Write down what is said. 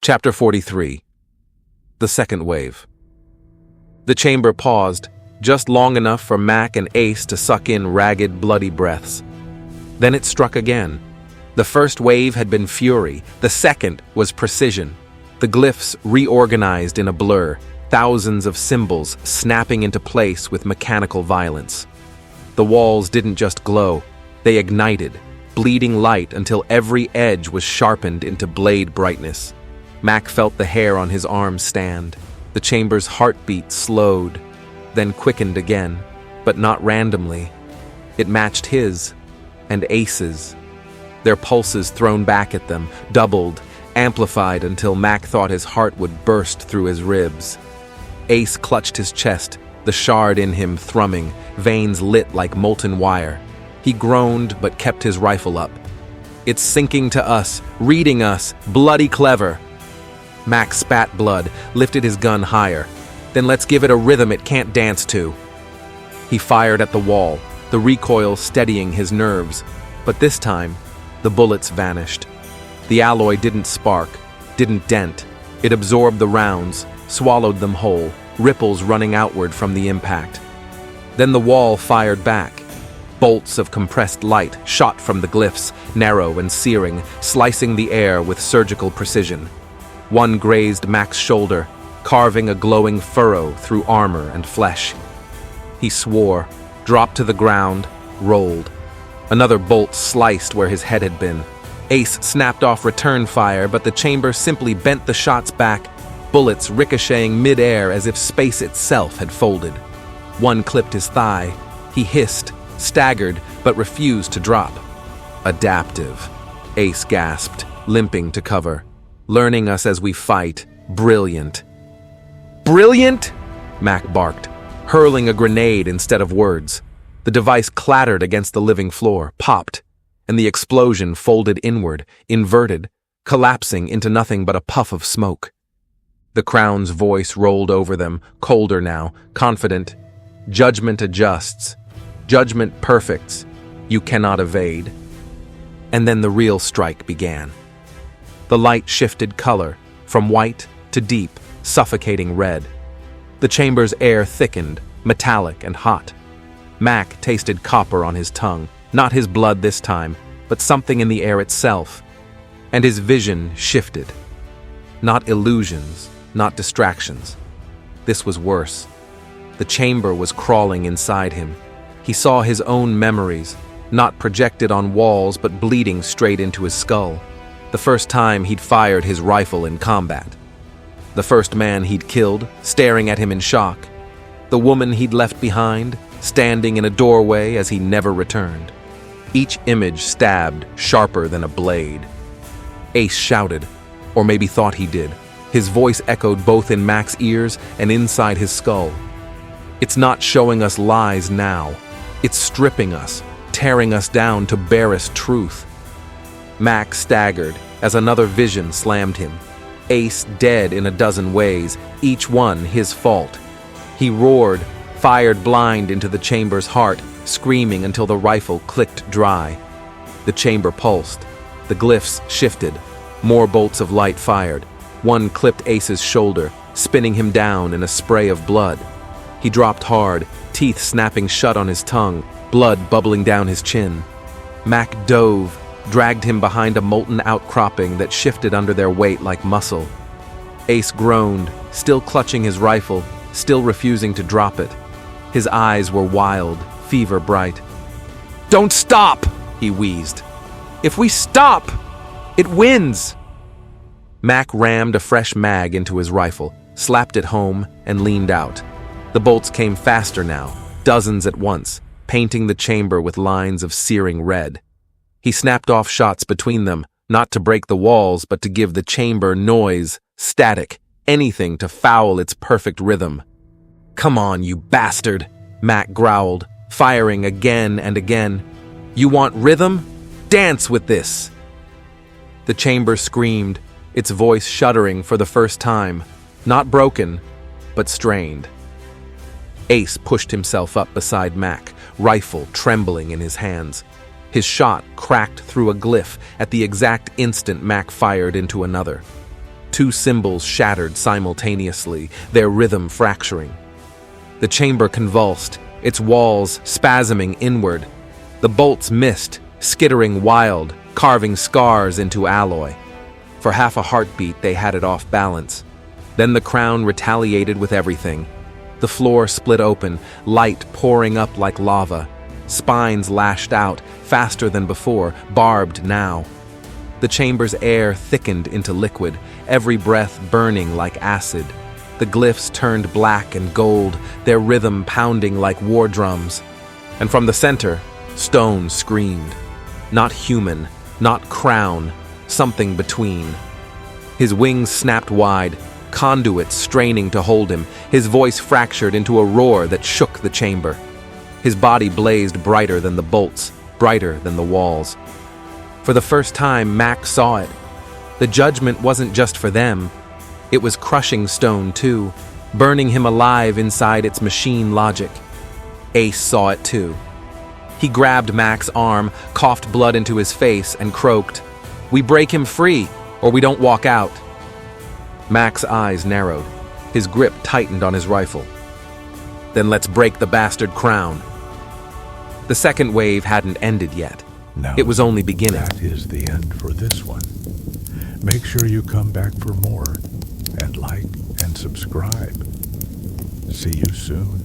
Chapter 43. The Second Wave. The chamber paused, just long enough for Mac and Ace to suck in ragged, bloody breaths. Then it struck again. The first wave had been fury, the second was precision. The glyphs reorganized in a blur, thousands of symbols snapping into place with mechanical violence. The walls didn't just glow, they ignited, bleeding light until every edge was sharpened into blade brightness. Mac felt the hair on his arms stand. The chamber's heartbeat slowed, then quickened again, but not randomly. It matched his and Ace's. Their pulses thrown back at them, doubled, amplified until Mac thought his heart would burst through his ribs. Ace clutched his chest, the shard in him thrumming, veins lit like molten wire. He groaned but kept his rifle up. "It's sinking to us, reading us, bloody clever." Mac spat blood, lifted his gun higher. "Then let's give it a rhythm it can't dance to." He fired at the wall, the recoil steadying his nerves. But this time, the bullets vanished. The alloy didn't spark, didn't dent. It absorbed the rounds, swallowed them whole, ripples running outward from the impact. Then the wall fired back. Bolts of compressed light shot from the glyphs, narrow and searing, slicing the air with surgical precision. One grazed Mac's shoulder, carving a glowing furrow through armor and flesh. He swore, dropped to the ground, rolled. Another bolt sliced where his head had been. Ace snapped off return fire, but the chamber simply bent the shots back, bullets ricocheting mid-air as if space itself had folded. One clipped his thigh. He hissed, staggered, but refused to drop. "Adaptive," Ace gasped, limping to cover. "Learning us as we fight. Brilliant." "Brilliant?" Mac barked, hurling a grenade instead of words. The device clattered against the living floor, popped, and the explosion folded inward, inverted, collapsing into nothing but a puff of smoke. The Crown's voice rolled over them, colder now, confident. "Judgment adjusts. Judgment perfects. You cannot evade." And then the real strike began. The light shifted color, from white to deep, suffocating red. The chamber's air thickened, metallic and hot. Mac tasted copper on his tongue, not his blood this time, but something in the air itself. And his vision shifted. Not illusions, not distractions. This was worse. The chamber was crawling inside him. He saw his own memories, not projected on walls but bleeding straight into his skull. The first time he'd fired his rifle in combat. The first man he'd killed, staring at him in shock. The woman he'd left behind, standing in a doorway as he never returned. Each image stabbed, sharper than a blade. Ace shouted, or maybe thought he did. His voice echoed both in Mac's ears and inside his skull. "It's not showing us lies now. It's stripping us, tearing us down to barest truth." Mac staggered as another vision slammed him. Ace dead in a dozen ways, each one his fault. He roared, fired blind into the chamber's heart, screaming until the rifle clicked dry. The chamber pulsed. The glyphs shifted. More bolts of light fired. One clipped Ace's shoulder, spinning him down in a spray of blood. He dropped hard, teeth snapping shut on his tongue, blood bubbling down his chin. Mac dove, dragged him behind a molten outcropping that shifted under their weight like muscle. Ace groaned, still clutching his rifle, still refusing to drop it. His eyes were wild, fever bright. "Don't stop!" he wheezed. "If we stop, it wins!" Mac rammed a fresh mag into his rifle, slapped it home, and leaned out. The bolts came faster now, dozens at once, painting the chamber with lines of searing red. He snapped off shots between them, not to break the walls, but to give the chamber noise, static, anything to foul its perfect rhythm. "Come on, you bastard," Mac growled, firing again and again. "You want rhythm? Dance with this!" The chamber screamed, its voice shuddering for the first time, not broken, but strained. Ace pushed himself up beside Mac, rifle trembling in his hands. His shot cracked through a glyph at the exact instant Mac fired into another. Two symbols shattered simultaneously, their rhythm fracturing. The chamber convulsed, its walls spasming inward. The bolts missed, skittering wild, carving scars into alloy. For half a heartbeat, they had it off balance. Then the crown retaliated with everything. The floor split open, light pouring up like lava. Spines lashed out, faster than before, barbed now. The chamber's air thickened into liquid, every breath burning like acid. The glyphs turned black and gold, their rhythm pounding like war drums. And from the center, stone screamed. Not human, not crown, something between. His wings snapped wide, conduits straining to hold him, his voice fractured into a roar that shook the chamber. His body blazed brighter than the bolts, brighter than the walls. For the first time, Max saw it. The judgment wasn't just for them. It was crushing stone too, burning him alive inside its machine logic. Ace saw it too. He grabbed Max's arm, coughed blood into his face, and croaked, "We break him free, or we don't walk out." Max's eyes narrowed. His grip tightened on his rifle. "Then let's break the bastard crown." The second wave hadn't ended yet. Now, it was only beginning. That is the end for this one. Make sure you come back for more, and like and subscribe. See you soon.